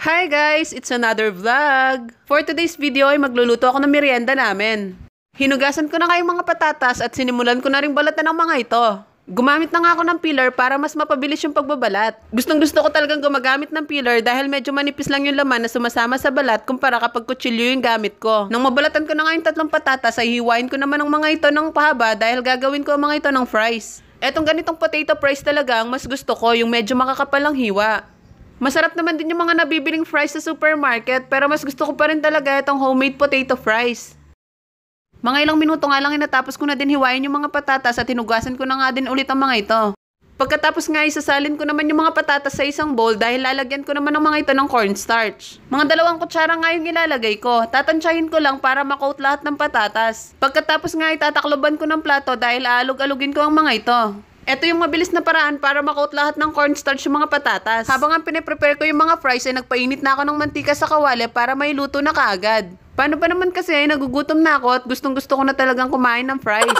Hi guys! It's another vlog! For today's video ay magluluto ako ng merienda namin. Hinugasan ko na kayong mga patatas at sinimulan ko na rin balatan ng mga ito. Gumamit na nga ako ng peeler para mas mapabilis yung pagbabalat. Gustong gusto ko talagang gumagamit ng peeler dahil medyo manipis lang yung laman na sumasama sa balat kumpara kapag kutsilyo yung gamit ko. Nang mabalatan ko na nga yung tatlong patatas ay hiwain ko naman ang mga ito ng pahaba dahil gagawin ko ang mga ito ng fries. Etong ganitong potato fries talaga ang mas gusto ko, yung medyo makakapal ang hiwa. Masarap naman din yung mga nabibiling fries sa supermarket pero mas gusto ko pa rin talaga itong homemade potato fries. Mga ilang minuto nga lang natapos ko na din hiwain yung mga patatas at hinugasan ko na nga din ulit ang mga ito. Pagkatapos nga isasalin ko naman yung mga patatas sa isang bowl dahil lalagyan ko naman ng mga ito ng cornstarch. Mga 2 kutsara nga yung ilalagay ko. Tatansyahin ko lang para makoat lahat ng patatas. Pagkatapos nga itatakloban ko ng plato dahil aalog-alugin ko ang mga ito. Ito yung mabilis na paraan para makoat lahat ng cornstarch yung mga patatas. Habang ang piniprepare ko yung mga fries ay nagpainit na ako ng mantika sa kawali para may luto na kaagad. Paano pa naman kasi ay nagugutom na ako at gustong gusto ko na talagang kumain ng fries.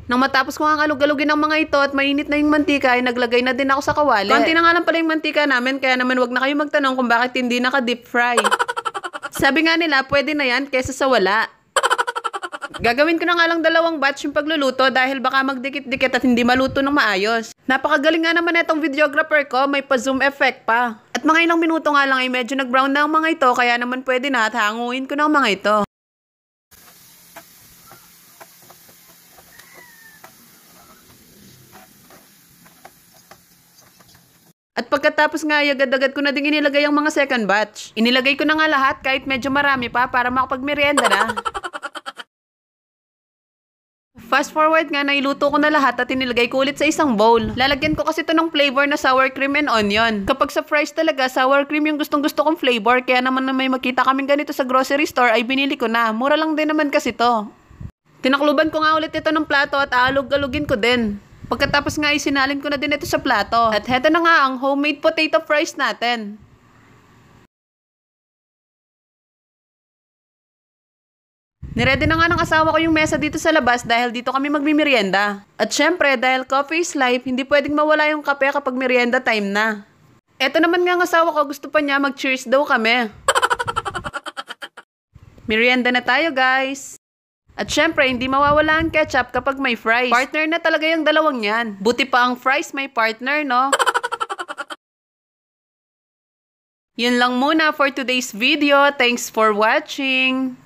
Nang matapos ko ang alug-alugin ng mga ito at mainit na yung mantika ay naglagay na din ako sa kawali. Konti na nga lang pala yung mantika namin kaya naman wag na kayo magtanong kung bakit hindi naka-deep fry. Sabi nga nila pwede na yan kesa sa wala. Gagawin ko na nga lang 2 batch yung pagluluto dahil baka magdikit-dikit at hindi maluto ng maayos. Napakagaling nga naman itong videographer ko, may pa-zoom effect pa. At mga ilang minuto nga lang ay medyo nag-brown na ang mga ito kaya naman pwede na at hanguin ko na ang mga ito. At pagkatapos nga ay agad-agad ko na din inilagay ang mga second batch. Inilagay ko na nga lahat kahit medyo marami pa para makapagmerienda na. Fast forward nga, nailuto ko na lahat at inilagay ko ulit sa isang bowl. Lalagyan ko kasi ito ng flavor na sour cream and onion. Kapag sa fries talaga, sour cream yung gustong-gusto kong flavor. Kaya naman na may makita kaming ganito sa grocery store ay binili ko na. Mura lang din naman kasi to. Tinakluban ko nga ulit ito ng plato at aalog-alugin ko din. Pagkatapos nga isinalin ko na din ito sa plato. At heto na nga ang homemade potato fries natin. Niredy na nga ng asawa ko yung mesa dito sa labas dahil dito kami magmimerienda. At syempre, dahil coffee is life, hindi pwedeng mawala yung kape kapag merienda time na. Eto naman nga ang asawa ko, gusto pa niya mag-cheers daw kami. Merienda na tayo guys. At syempre, hindi mawawala ang ketchup kapag may fries. Partner na talaga yung dalawang yan. Buti pa ang fries may partner, no? Yun lang muna for today's video. Thanks for watching.